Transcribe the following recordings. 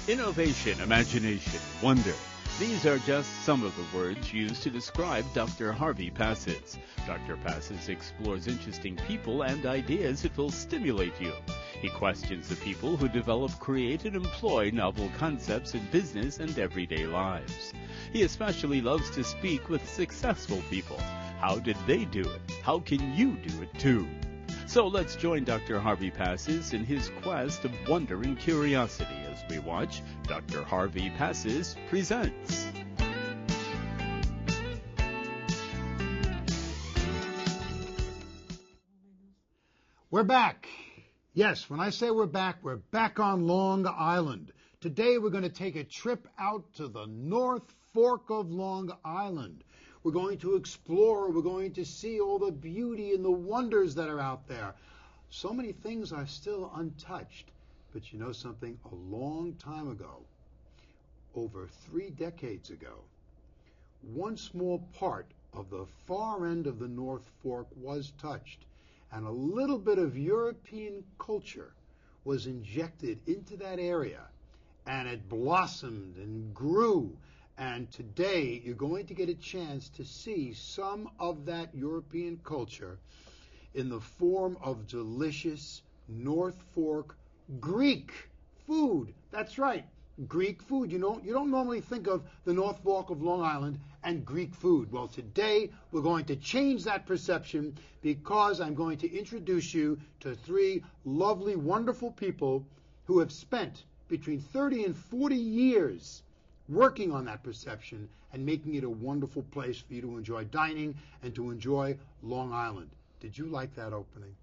Innovation, imagination, wonder. These are just some of the words used to describe Dr. Harvey Passes. Dr. Passes explores interesting people and ideas that will stimulate you. He questions the people who develop, create, and employ novel concepts in business and everyday lives. He especially loves to speak with successful people. How did they do it? How can you do it too? So let's join Dr. Harvey Passes in his quest of wonder and curiosity as we watch Dr. Harvey Passes Presents. We're back. Yes, when I say we're back on Long Island. Today we're going to take a trip out to the North Fork of Long Island. We're going to explore, we're going to see all the beauty and the wonders that are out there. So many things are still untouched. But you know something? A long time ago, over 3 decades ago, one small part of the far end of the North Fork was touched. And a little bit of European culture was injected into that area. And it blossomed and grew. And today, you're going to get a chance to see some of that European culture in the form of delicious North Fork Greek food. That's right, Greek food. You don't normally think of the North Fork of Long Island and Greek food. Well, today, we're going to change that perception because I'm going to introduce you to 3 lovely, wonderful people who have spent between 30 and 40 years working on that perception and making it a wonderful place for you to enjoy dining and to enjoy Long Island. Did you like that opening?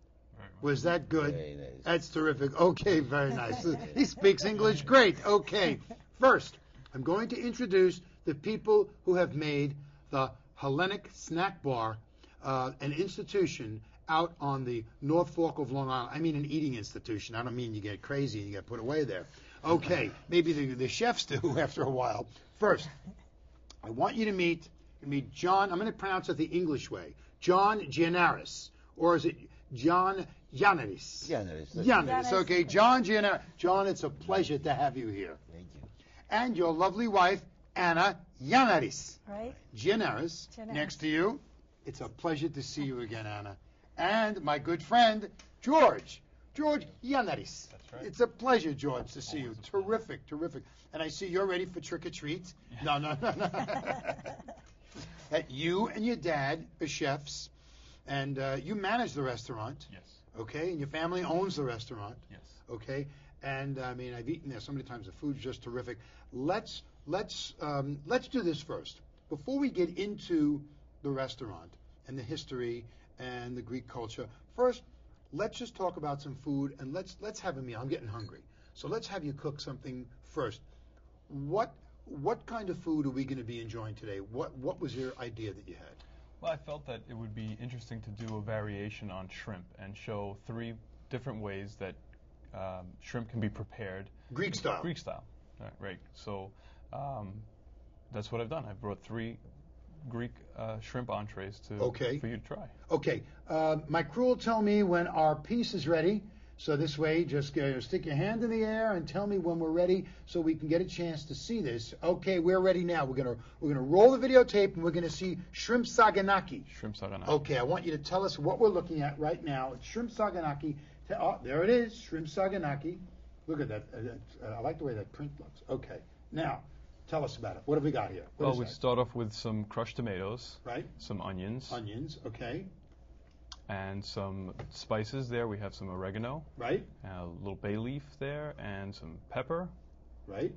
Was that good? Very nice. That's terrific. Okay, very nice. He speaks English great. Okay. First, I'm going to introduce the people who have made the Hellenic Snack Bar an institution out on the North Fork of Long Island. I mean an eating institution. I don't mean you get crazy and you get put away there. Okay, maybe the chefs do after a while. First, I want you to meet John. I'm going to pronounce it the English way. John Giannaris, or is it Giannaris? Giannaris. Okay, John Giannaris. John, it's a pleasure to have you here. Thank you. And your lovely wife, Anna Giannaris. Right. Giannaris, next to you. It's a pleasure to see you again, Anna. And my good friend, George Giannaris. That's right. It's a pleasure, George, to see you. Terrific, terrific. And I see you're ready for trick-or-treat. No. You and your dad are chefs, and you manage the restaurant. Yes. Okay, and your family owns the restaurant. Yes. Okay, and I mean, I've eaten there so many times. The food's just terrific. Let's do this first. Before we get into the restaurant and the history and the Greek culture, first, let's just talk about some food, and let's have a meal. I'm getting hungry. So let's have you cook something first. What kind of food are we going to be enjoying today? What was your idea that you had? Well, I felt that it would be interesting to do a variation on shrimp and show 3 different ways that shrimp can be prepared. Greek style. Greek style. Right. So that's what I've done. I brought 3 Greek shrimp entrees for you to try. Okay. My crew will tell me when our piece is ready. So this way, just stick your hand in the air and tell me when we're ready, so we can get a chance to see this. Okay, we're ready now. We're gonna roll the videotape, and we're gonna see shrimp saganaki. Shrimp saganaki. Okay, I want you to tell us what we're looking at right now. It's shrimp saganaki. Oh, there it is, shrimp saganaki. Look at that. I like the way that print looks. Okay, now tell us about it. What have we got here? Well, we start off with some crushed tomatoes. Right. Some onions. Onions. Okay. And some spices there. We have some oregano. Right. A little bay leaf there, and some pepper. Right.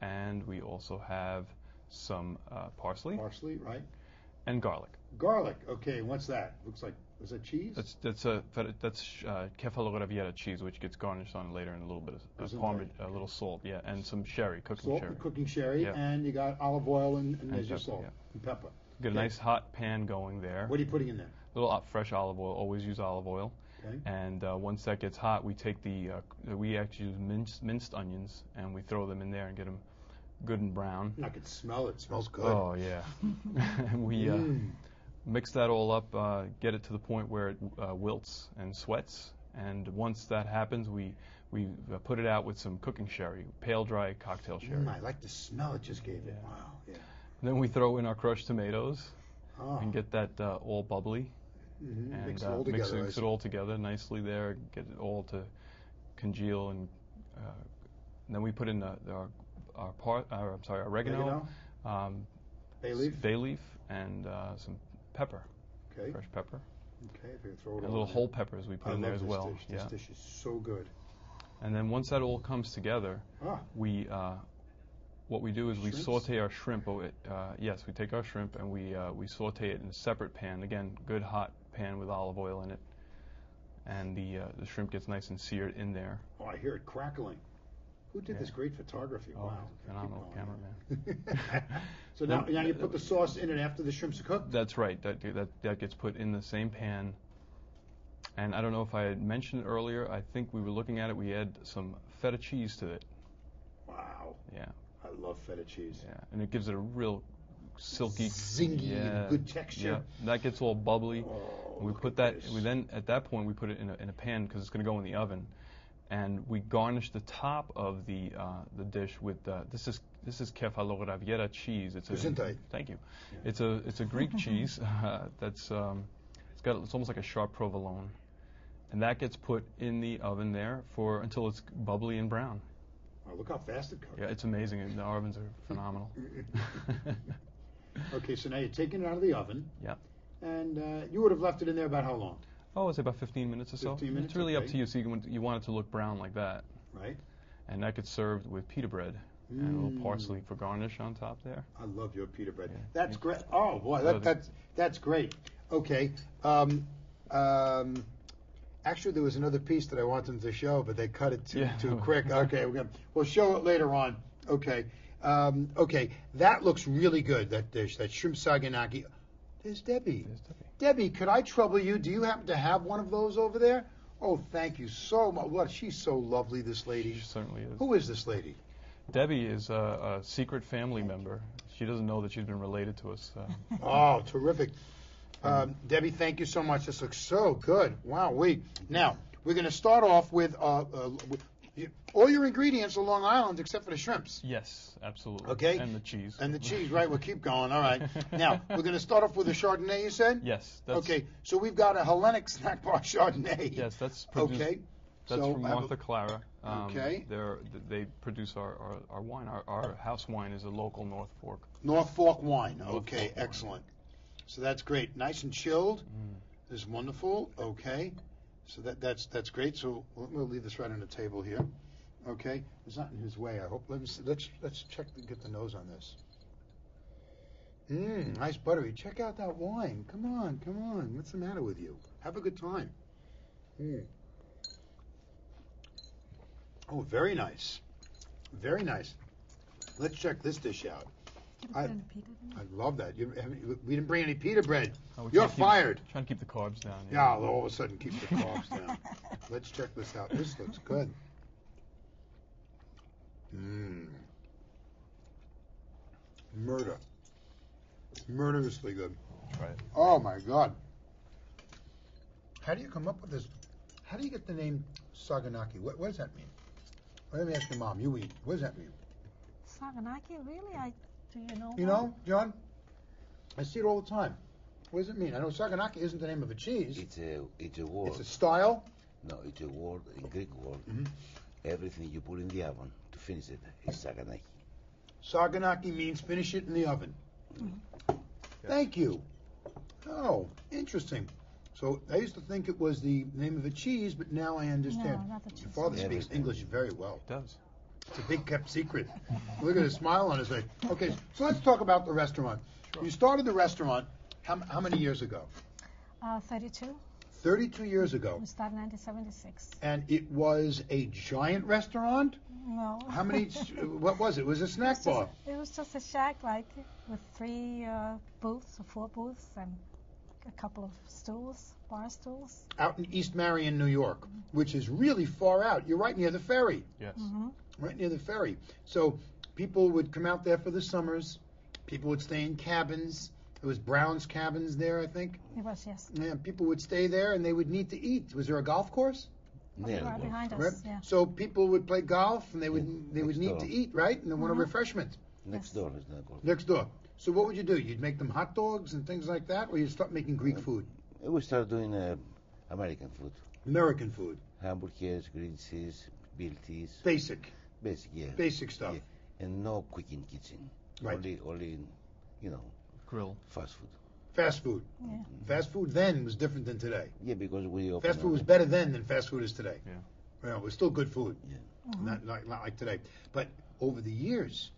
And we also have some parsley. Parsley, right. And garlic. Garlic. Okay. What's that? Looks like, is that cheese? That's kefaloravieta cheese, which gets garnished on later, and a little bit of a little salt, yeah, and some sherry, cooking sherry. Cooking sherry, yeah. And you got olive oil and there's your salt, and pepper. Get a nice hot pan going there. What are you putting in there? A little fresh olive oil. Always use olive oil. Okay. And once that gets hot, we take we actually use minced onions, and we throw them in there and get them good and brown. I can smell it. It smells good. Oh yeah. And we mix that all up, get it to the point where it wilts and sweats. And once that happens, we We put it out with some cooking sherry, pale dry cocktail sherry. I like the smell it just gave it. Wow. Yeah. Then we throw in our crushed tomatoes and get that all bubbly. And mix it all together nicely there. Get it all to congeal, and then we put in our oregano, bay leaf, and some pepper, fresh pepper. Okay, if you throw it and little whole peppers we put in there as well. This dish is so good. And then once that all comes together, what we do is we saute our shrimp. Yes, we take our shrimp and we saute it in a separate pan. Again, good hot pan with olive oil in it, and the shrimp gets nice and seared in there. Oh, I hear it crackling. Who did this great photography? Oh, wow, phenomenal cameraman. So now you put the sauce in it after the shrimps are cooked? That's right. That gets put in the same pan. And I don't know if I had mentioned it earlier. I think we were looking at it. We add some feta cheese to it. Wow. Yeah. I love feta cheese. Yeah, and it gives it a real silky, zingy, good texture. Yeah, that gets all bubbly. Oh, we put that. We then at that point we put it in a pan because it's going to go in the oven, and we garnish the top of the dish with this is kefalo raviera cheese. It's thank you. Yeah. It's a Greek cheese that's it's almost like a sharp provolone, and that gets put in the oven there until it's bubbly and brown. Oh, look how fast it cooks. Yeah, it's amazing. The ovens are phenomenal. Okay, so now you're taking it out of the oven. Yeah. And you would have left it in there about how long? Oh, it's about 15 minutes or so. 15 minutes. It's really up to you. So you want it to look brown like that. Right. And that gets served with pita bread and a little parsley for garnish on top there. I love your pita bread. Yeah. That's great. Oh boy, that's great. Okay. Actually, there was another piece that I wanted to show, but they cut it too quick. Okay, we'll show it later on. Okay. Okay, that looks really good, that dish, that shrimp saganaki. There's Debbie. Debbie, could I trouble you? Do you happen to have one of those over there? Oh, thank you so much. What? She's so lovely, this lady. She certainly is. Who is this lady? Debbie is a secret family member. She doesn't know that she's been related to us. Oh, terrific. Debbie, thank you so much. This looks so good. Wow. Now, we're going to start off with all your ingredients are Long Island except for the shrimps. Yes, absolutely. Okay. And the cheese. And the cheese, right. We'll keep going. All right. Now, we're going to start off with a Chardonnay, you said? Yes. Okay. So we've got a Hellenic snack bar Chardonnay. Yes, that's produced. Okay. That's from Martha Clara. Okay. They produce our wine. Our house wine is a local North Fork. North Fork wine. Okay, excellent. So that's great. Nice and chilled. This is wonderful. Okay. So that's great. So we'll leave this right on the table here. Okay. It's not in his way, I hope. Let's check get the nose on this. Nice buttery. Check out that wine. Come on. What's the matter with you? Have a good time. Oh, very nice. Very nice. Let's check this dish out. I love that. We didn't bring any pita bread. You're fired. Trying to keep the carbs down. Yeah, all of a sudden keep the carbs down. Let's check this out. This looks good. Murderously good. Try it. Oh my God. How do you come up with this? How do you get the name Saganaki? What does that mean? Let me ask your mom. You eat. What does that mean? Saganaki, really? Do you know? You know, John? I see it all the time. What does it mean? I know Saganaki isn't the name of a cheese. It's a word. It's a style? No, it's a word, a Greek word. Everything you put in the oven to finish it is Saganaki. Saganaki means finish it in the oven. Thank you. Oh, interesting. So I used to think it was the name of a cheese, but now I understand. No, not the cheese. Your father speaks English very well. He does. It's a big kept secret. Look at the smile on his face. Okay, so let's talk about the restaurant. Sure. You started the restaurant how many years ago? 32. 32 years ago. We started in 1976. And it was a giant restaurant? No. How many, what was it? It was a snack bar? It was just a shack, with 3 booths or 4 booths and a couple of stools, bar stools. Out in East Marion, New York, which is really far out. You're right near the ferry. Yes. Right near the ferry. So people would come out there for the summers. People would stay in cabins. It was Brown's Cabins there, I think. It was, yes. Yeah, people would stay there and they would need to eat. Was there a golf course? right behind us. Right. Yeah. So people would play golf, and they would need to eat, right? And they want a refreshment. Next door is not called. Next door. So what would you do? You'd make them hot dogs and things like that, or you'd start making Greek food? We start doing American food. American food. Hamburgers, grilled cheese, bilties. Basic. Basic, yeah. Basic stuff. Yeah. And no cooking kitchen. Right. Only, grill. fast food. Fast food. Yeah. Fast food then was different than today. Yeah, because we open Fast food was better then than fast food is today. Yeah. Well, it was still good food. Yeah. Not like today. But over the years,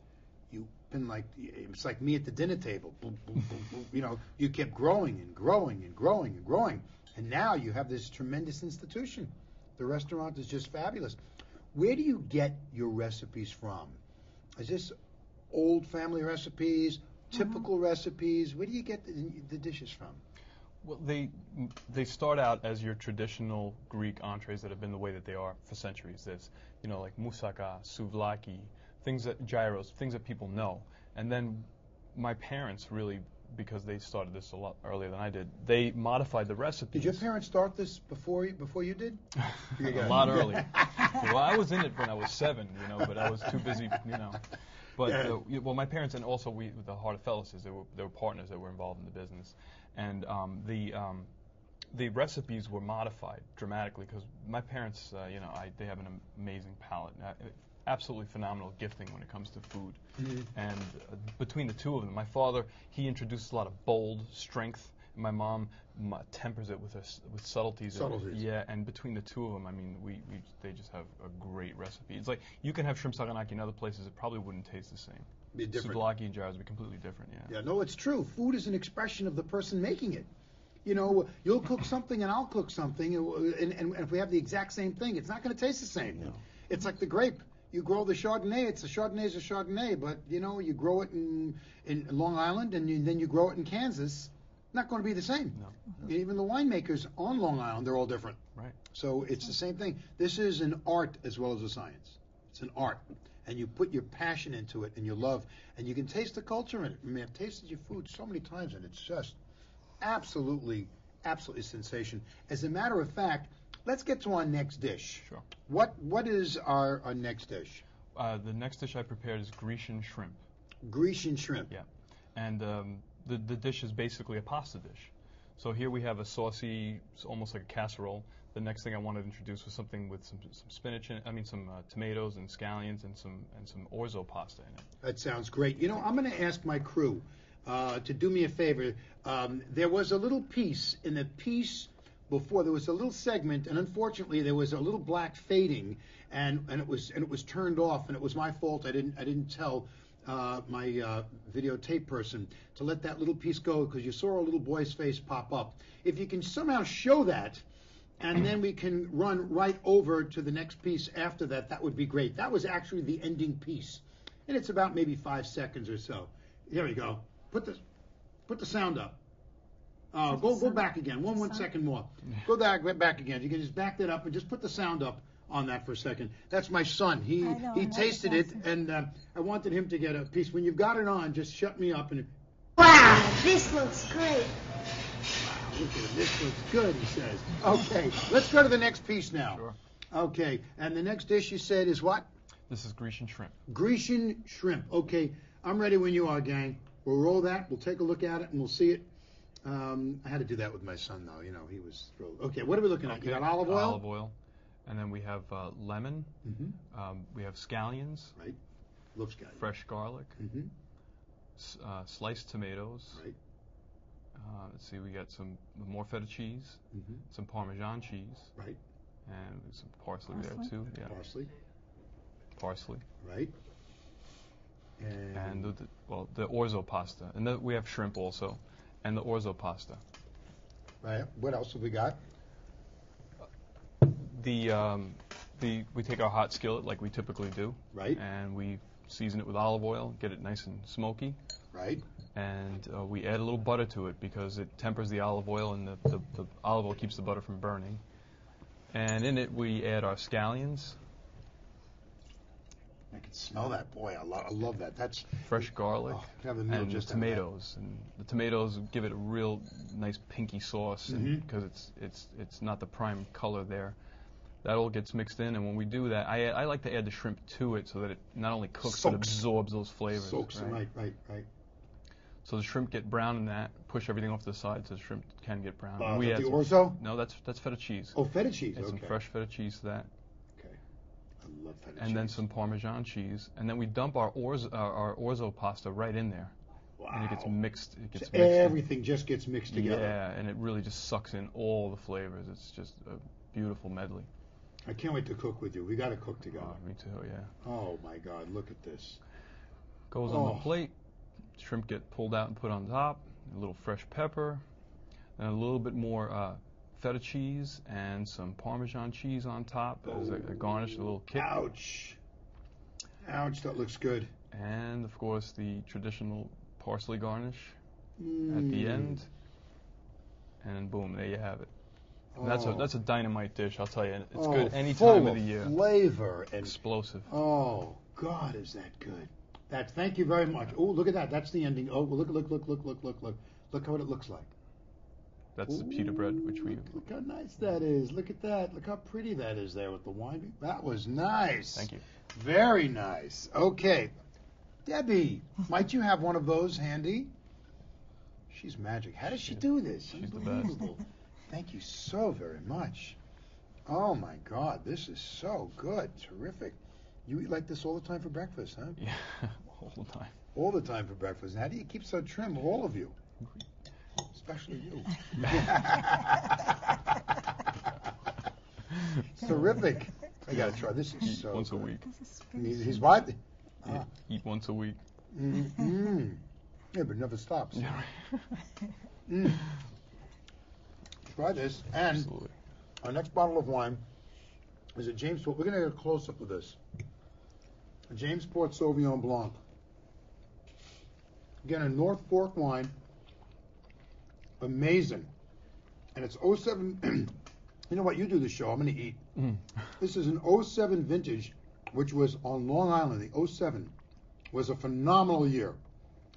you've been like, it's like me at the dinner table. Boom, boom, boom, boom. You kept growing and growing and growing and growing. And now you have this tremendous institution. The restaurant is just fabulous. Where do you get your recipes from? Is this old family recipes, typical recipes? Where do you get the dishes from? Well, they start out as your traditional Greek entrees that have been the way that they are for centuries. There's, like moussaka, souvlaki, gyros, things that people know. And then my parents really, because they started this a lot earlier than I did, they modified the recipes. Did your parents start this before you did? A lot earlier. Well, I was in it when I was 7, but I was too busy, But my parents, and also the Heart of Fellows, they were partners that were involved in the business, and the recipes were modified dramatically because my parents, they have an amazing palate, absolutely phenomenal gifting when it comes to food, and between the two of them, my father, he introduces a lot of bold strength. My mom tempers it with subtleties. Yeah, and between the two of them, I mean, they just have a great recipe. It's like you can have shrimp saganaki in other places; it probably wouldn't taste the same. Be different. Souvlaki and gyros would be completely different. Yeah. Yeah, no, it's true. Food is an expression of the person making it. You'll cook something and I'll cook something, and if we have the exact same thing, it's not going to taste the same. No. It's like the grape. You grow the Chardonnay, it's a Chardonnay, but you grow it in Long Island, and then you grow it in Kansas. Not going to be the same. No. Even the winemakers on Long Island, they're all different. Right. So it's the same thing. This is an art as well as a science. It's an art. And you put your passion into it and your love, and you can taste the culture in it. I mean, I've tasted your food so many times, and it's just absolutely sensation. As a matter of fact, let's get to our next dish. Sure. What is our next dish? The next dish I prepared is Grecian shrimp. Grecian shrimp. Yeah. And the dish is basically a pasta dish. So here we have a saucy, almost like a casserole. The next thing I wanted to introduce was something with some spinach, some tomatoes and scallions and some orzo pasta in it. That sounds great. I'm going to ask my crew to do me a favor. There was a little piece in the piece before. There was a little segment, and unfortunately there was a little black fading, and it was turned off, and it was my fault. I didn't tell my videotape person to let that little piece go because you saw a little boy's face pop up. If you can somehow show that, and then we can run right over to the next piece after that, that would be great. That was actually the ending piece, and it's about maybe 5 seconds or so. Here we go. Put the sound up. Go back again. One second more. Go back again. You can just back that up and just put the sound up on that for a second. That's my son. He tasted it, and I wanted him to get a piece. When you've got it on, just shut me up. And wow, this looks great. Wow, look at it. This looks good, he says. Okay, let's go to the next piece now. Sure. Okay, and the next dish you said is what? This is Grecian shrimp. Grecian shrimp. Okay, I'm ready when you are, gang. We'll roll that. We'll take a look at it, and we'll see it. I had to do that with my son, though. He was thrilled. Okay, what are we looking at? You got olive oil? Olive oil. And then we have lemon. Mm-hmm. We have scallions. Right. Love scallions. Fresh garlic. Mm-hmm. Sliced tomatoes. Right. Let's see, we got some more feta cheese, some Parmesan cheese. Right. And some parsley there, too. Yeah. Parsley. Right. And the orzo pasta. And we have shrimp also. And the orzo pasta. Right. What else have we got? We take our hot skillet like we typically do. Right. And we season it with olive oil, get it nice and smoky. Right. And we add a little butter to it because it tempers the olive oil, and the olive oil keeps the butter from burning. And in it we add our scallions. I can smell that. Boy, I love that. That's fresh garlic and just tomatoes. And the tomatoes give it a real nice pinky sauce because it's not the prime color there. that all gets mixed in, and when we do that, I like to add the shrimp to it so that it not only cooks but absorbs those flavors. Soaks, right. So the shrimp get brown in that. Push everything off to the side so the shrimp can get brown. We add the orzo? No, that's feta cheese. Oh, feta cheese. Add some fresh feta cheese to that. Okay. I love feta cheese. And then some Parmesan cheese, and then we dump our orzo pasta right in there. Wow. And it gets mixed. Everything just gets mixed together. Yeah, and it really just sucks in all the flavors. It's just a beautiful medley. I can't wait to cook with you. We got to cook together. Me too, yeah. Oh my God, look at this. Goes on the plate. Shrimp get pulled out and put on top. A little fresh pepper, and a little bit more feta cheese and some Parmesan cheese on top as a garnish, a little kick. Ouch. Ouch, that looks good. And of course the traditional parsley garnish at the end, and boom, there you have it. That's a dynamite dish, I'll tell you. It's good any time of the year. Flavor and explosive. Oh God, is that good? Thank you very much. Oh, look at that. That's the ending. Oh, look how it looks like. That's the pita bread, which we. Look how nice that is. Look at that. Look how pretty that is there with the wine. That was nice. Thank you. Very nice. Okay, Debbie, might you have one of those handy? She's magic. How does she do this? She's the best. Thank you so very much. Oh my God, this is so good. Terrific. You eat like this all the time for breakfast, huh? Yeah, all the time. All the time for breakfast. And how do you keep so trim, all of you? Especially you. Terrific. I got to try. This is eat so once good. a week. He's what? Yeah, eat once a week. Mm-hmm. Yeah, but it never stops. Yeah. Try this. And Absolutely. Our next bottle of wine is a James Port. We're going to get a close-up of this. A James Port Sauvignon Blanc. Again, a North Fork wine. Amazing. And it's 07. You know what? You do the show. I'm going to eat. This is an 07 vintage, which was on Long Island. The 07 was a phenomenal year.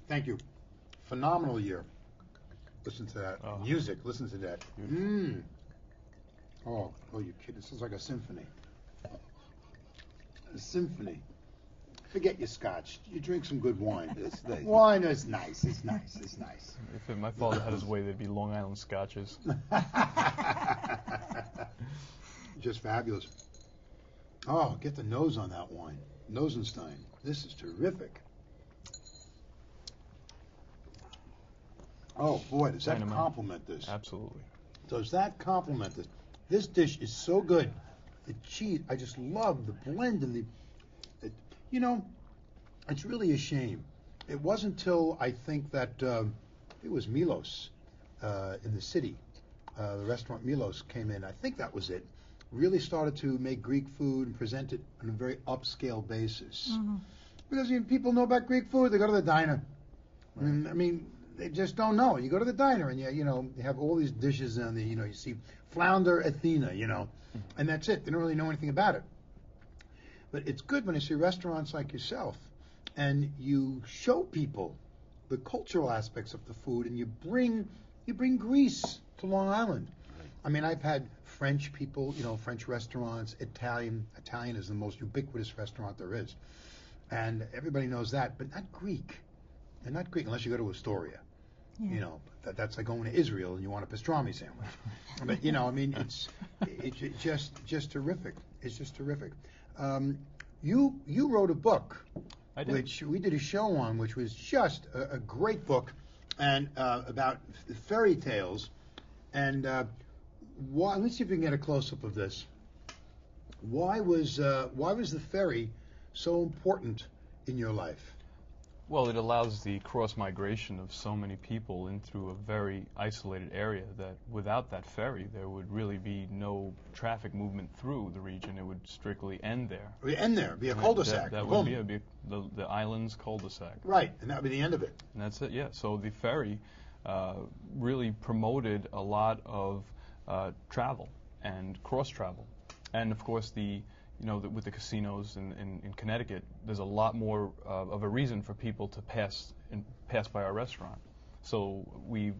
Thank you. Phenomenal year. Listen to that. Music. Listen to that. Oh, you kid. This is like a symphony. A symphony. Forget your scotch. You drink some good wine. It's nice. Wine is nice. It's nice. It's nice. If my father had his way, there'd be Long Island scotches. Just fabulous. Oh, get the nose on that wine. Nosenstein. This is terrific. Oh, boy, does that complement this? Absolutely. Does that complement this? This dish is so good. The cheese, I just love the blend and you know, it's really a shame. It wasn't until I think that it was Milos in the city. The restaurant Milos came in. I think that was it. Really started to make Greek food and present it on a very upscale basis. Mm-hmm. Because people know about Greek food. They go to the diner. Right. I mean, they just don't know. You go to the diner and you have all these dishes and you see flounder Athena, and that's it. They don't really know anything about it. But it's good when you see restaurants like yourself and you show people the cultural aspects of the food, and you bring Greece to Long Island. Right. I mean, I've had French people, French restaurants, Italian is the most ubiquitous restaurant there is. And everybody knows that, but not Greek. And not Greek unless you go to Astoria. Yeah. That's like going to Israel and you want a pastrami sandwich. But I mean, it's just terrific. It's just terrific. You wrote a book, which we did a show on, which was just a great book, and about fairy tales. And let's see if we can get a close up of this. Why was the fairy so important in your life? Well, it allows the cross-migration of so many people into a very isolated area that without that ferry, there would really be no traffic movement through the region. It would strictly end there. It would end there. Be a cul-de-sac. That would be the island's cul-de-sac. Right, and that would be the end of it. And that's it, yeah. So the ferry really promoted a lot of travel and cross-travel. And, of course, with the casinos in Connecticut, there's a lot more of a reason for people to pass by our restaurant. So we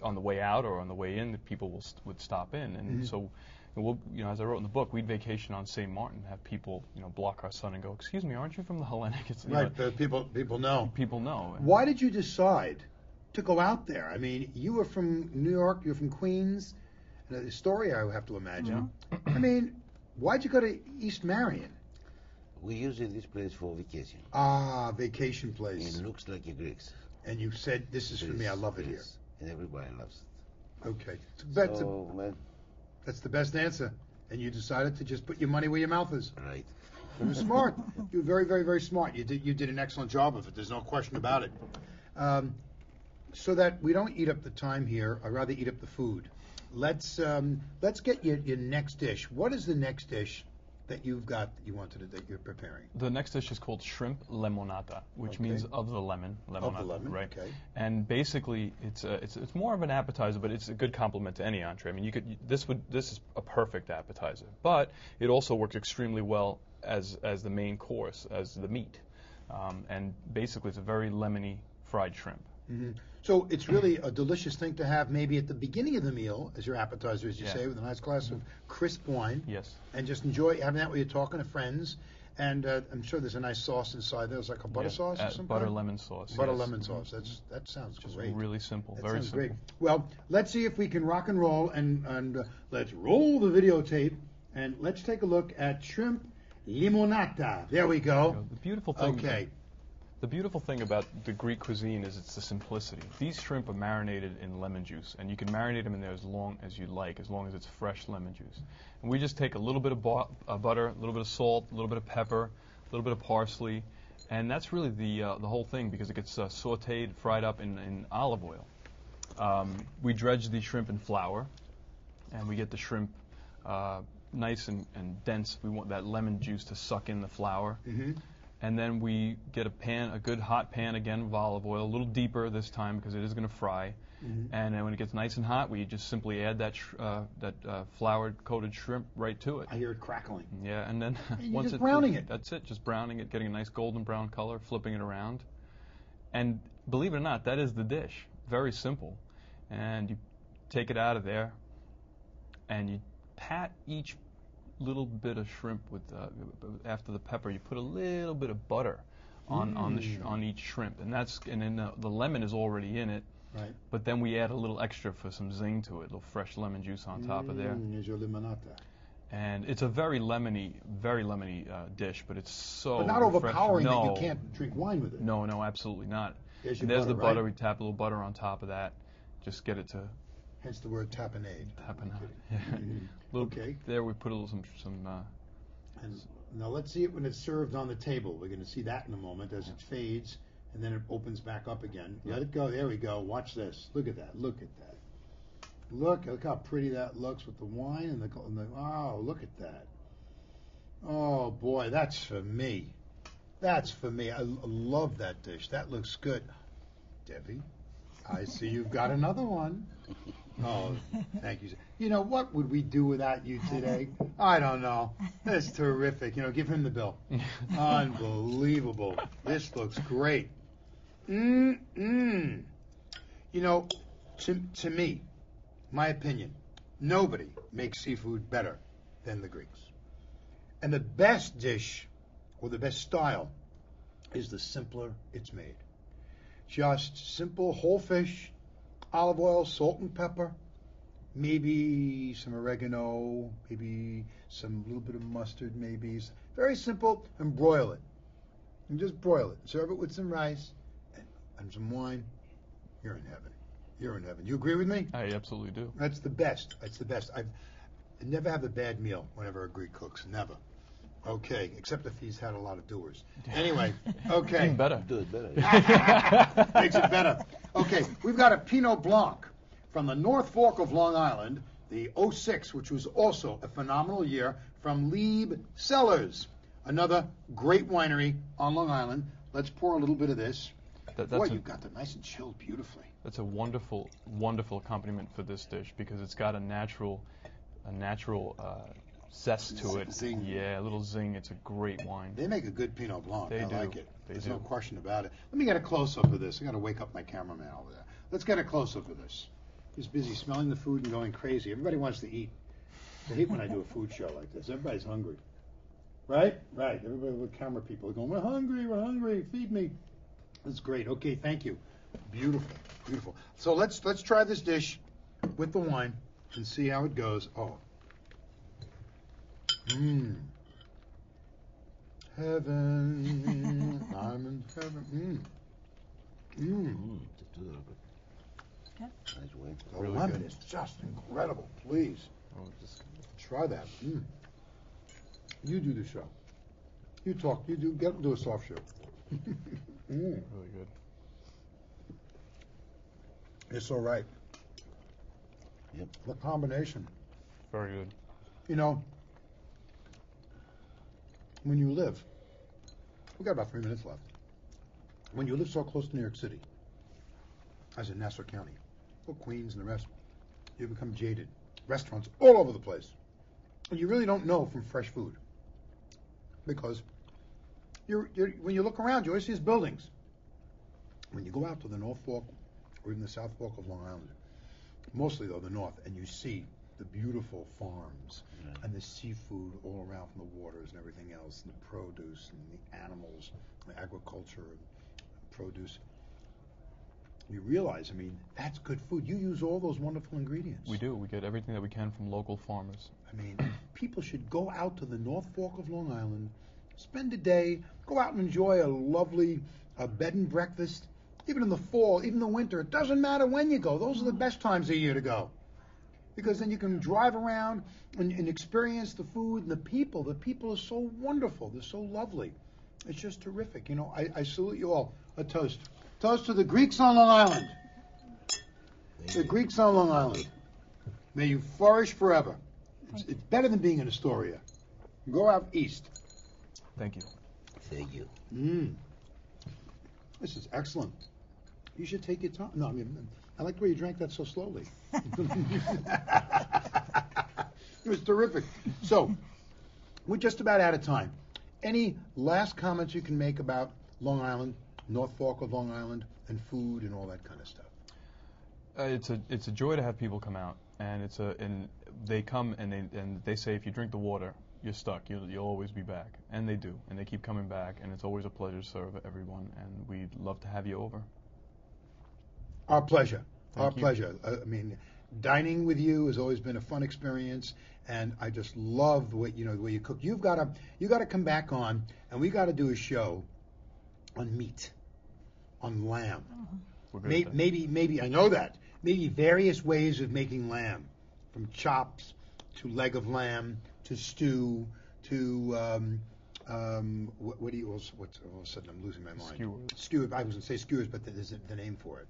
on the way out or on the way in, the people would stop in, and so we'll, as I wrote in the book, we'd vacation on St. Martin, have people, block our sun and go, "Excuse me, aren't you from the Hellenic?" It's, right, people know. People know. Why did you decide to go out there? I mean, you were from New York, you're from Queens, and the story I have to imagine. Yeah. I mean, why'd you go to East Marion? We use this place for vacation. Ah, vacation place. It looks like a Greece. And you said, this is for me, I love it here. And everybody loves it. Okay. Man, that's the best answer. And you decided to just put your money where your mouth is. right. You were smart. You were very, very, very smart. You did an excellent job of it. There's no question about it. So that we don't eat up the time here, I'd rather eat up the food. Let's get your next dish. What is the next dish that you've got that you're preparing? The next dish is called shrimp limonata, which means of the lemon. Limonata, of the lemon, right? Okay. And basically, it's more of an appetizer, but it's a good complement to any entree. I mean, this is a perfect appetizer, but it also works extremely well as the main course, as the meat. And basically, it's a very lemony fried shrimp. Mm-hmm. So it's really a delicious thing to have maybe at the beginning of the meal as your appetizer, as you say, with a nice glass of crisp wine. Yes. And just enjoy having that while you're talking to friends. And I'm sure there's a nice sauce inside there. It's like a butter sauce or something? Butter lemon sauce. Butter lemon sauce. That sounds just great. Really simple. That very sounds simple. Great. Well, let's see if we can rock and roll and let's roll the videotape and let's take a look at shrimp limonata. There we go. The beautiful thing. Okay. The beautiful thing about the Greek cuisine is it's the simplicity. These shrimp are marinated in lemon juice, and you can marinate them in there as long as you like, as long as it's fresh lemon juice. And we just take a little bit of butter, a little bit of salt, a little bit of pepper, a little bit of parsley, and that's really the whole thing because it gets sautéed, fried up in olive oil. We dredge the shrimp in flour, and we get the shrimp nice and dense. We want that lemon juice to suck in the flour. Mm-hmm. And then we get a good hot pan again of olive oil, a little deeper this time because it is going to fry. Mm-hmm. And then when it gets nice and hot, we just simply add that flour-coated shrimp right to it. I hear it crackling. Yeah, and then once it's browning it. That's it, just browning it, getting a nice golden brown color, flipping it around. And believe it or not, that is the dish. Very simple. And you take it out of there, and you pat each little bit of shrimp with after the pepper. You put a little bit of butter on each shrimp, and then the lemon is already in it. Right. But then we add a little extra for some zing to it, a little fresh lemon juice on top of there. Here's your limonata. And it's a very lemony dish, but it's so but not overpowering that you can't drink wine with it. No, absolutely not. There's the butter. Right? We tap a little butter on top of that. Just get it to. Hence the word tapenade. Tapenade. Yeah. Okay. There we put a little some. And now let's see it when it's served on the table. We're going to see that in a moment as it fades, and then it opens back up again. Let it go. There we go. Watch this. Look at that. Look at that. Look how pretty that looks with the wine and the oh, look at that. Oh boy, that's for me. That's for me. I love that dish. That looks good. Debbie, I see you've got another one. Oh, thank you. You know, what would we do without you today? I don't know. That's terrific. Give him the bill. Unbelievable. This looks great. To me, my opinion, nobody makes seafood better than the Greeks. And the best dish, or the best style, is the simpler it's made. Just simple whole fish, olive oil, salt and pepper, maybe some oregano, maybe some little bit of mustard, maybe. Very simple, and broil it. And just broil it. Serve it with some rice and some wine. You're in heaven. You're in heaven. You agree with me? I absolutely do. That's the best. That's the best. I never have a bad meal whenever a Greek cooks. Never. Okay, except if he's had a lot of doers. Anyway, okay. Even better. Do it better. Makes it better. Okay, we've got a Pinot Blanc from the North Fork of Long Island, the 06, which was also a phenomenal year, from Lieb Cellars, another great winery on Long Island. Let's pour a little bit of this. Boy, you've got that nice and chilled beautifully. That's a wonderful, wonderful accompaniment for this dish because it's got a natural zest to it. Zing. Yeah, a little zing. It's a great wine. They make a good Pinot Blanc. They I do. like it. There's do. no question about it. Let me get a close-up of this. I got to wake up my cameraman over there. Let's get a close-up of this. He's busy smelling the food and going crazy. Everybody wants to eat. I hate when I do a food show like this. Everybody's hungry. Right? Right. Everybody with camera people are going, we're hungry, feed me. That's great. Okay, thank you. Beautiful, beautiful. So let's try this dish with the wine and see how it goes. Oh. Heaven. I'm in heaven. Good. Nice way. The Really lemon good. is just incredible. Please try that. You do the show. You talk. You do a soft show. Really good. It's all right. Yep. The combination. Very good. You know, when you live, we got about 3 minutes left. When you live so close to New York City, as in Nassau County, or Queens and the rest, you become jaded. Restaurants all over the place. And you really don't know from fresh food. Because when you look around, you always see these buildings. When you go out to the North Fork, or even the South Fork of Long Island, mostly though the North, and you see the beautiful farms and the seafood all around from the waters and everything else, and the produce and the animals, the agriculture and produce. You realize, I mean, that's good food. You use all those wonderful ingredients. We do. We get everything that we can from local farmers. I mean, people should go out to the North Fork of Long Island, spend a day, go out and enjoy a lovely bed and breakfast. Even in the fall, even the winter, it doesn't matter when you go. Those are the best times of year to go. Because then you can drive around and experience the food and the people. The people are so wonderful. They're so lovely. It's just terrific. You know, I salute you all. A toast. Toast to the Greeks on Long Island. The Greeks on Long Island. May you flourish forever. It's better than being in Astoria. Go out east. Thank you. Thank you. This is excellent. You should take your time. No, I mean, I like the way you drank that so slowly. It was terrific. So, we're just about out of time. Any last comments you can make about Long Island, North Fork of Long Island, and food and all that kind of stuff? It's a joy to have people come out, and they come and they say if you drink the water, you're stuck. You'll always be back, and they do, and they keep coming back, and it's always a pleasure to serve everyone, and we'd love to have you over. Our pleasure. Our Thank you. pleasure. I mean, dining with you has always been a fun experience, and I just love the way you cook. You got to come back on, and we got to do a show on meat, on lamb. We're good at that. Maybe I know that. Maybe various ways of making lamb, from chops to leg of lamb to stew to what do you? All of a sudden I'm losing my mind. Skewers. Skewer. I was going to say skewers, but there's the name for it.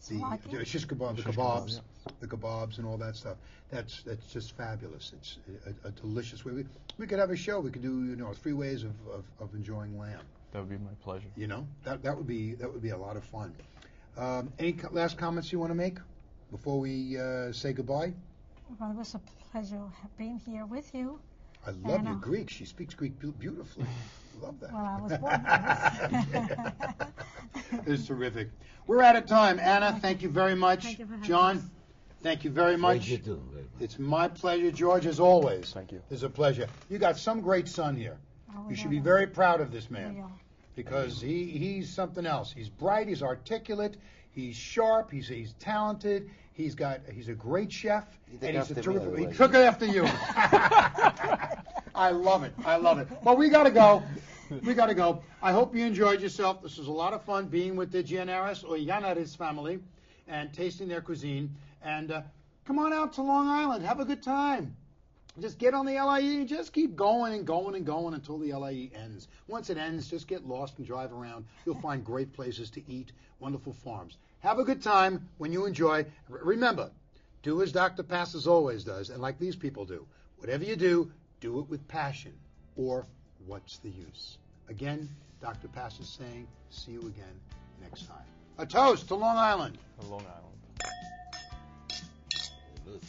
The shish kebab, the Shish kebabs, kebab, the kebabs, and all that stuff. That's just fabulous. It's a delicious way. We could have a show. We could do 3 ways of enjoying lamb. That would be my pleasure. You know, that would be a lot of fun. Any last comments you want to make before we say goodbye? Well, it was a pleasure being here with you. I love your Greek. She speaks Greek beautifully. Love that. Well, I was born with It's terrific. We're out of time. Anna, thank you very much. Thank you for having John, us. thank you very much. Thank you too. Very much. It's my pleasure, George, as always. Thank you. It's a pleasure. You got some great son here. Oh, You we should be are. very proud of this We man are. because he's something else. He's bright, he's articulate, he's sharp, he's talented, he's a great chef, He took and he's a after me, terrific. He otherwise. took it after you. I love it. Well, we got to go. I hope you enjoyed yourself. This was a lot of fun being with the Giannaris or Giannaris family and tasting their cuisine. And come on out to Long Island. Have a good time. Just get on the LIE and just keep going and going and going until the LIE ends. Once it ends, just get lost and drive around. You'll find great places to eat, wonderful farms. Have a good time when you enjoy. Remember, do as Dr. Passes always does, and like these people do. Whatever you do it with passion, or what's the use? Again, Dr. Pass is saying, see you again next time. A toast to Long Island. Long Island. Good.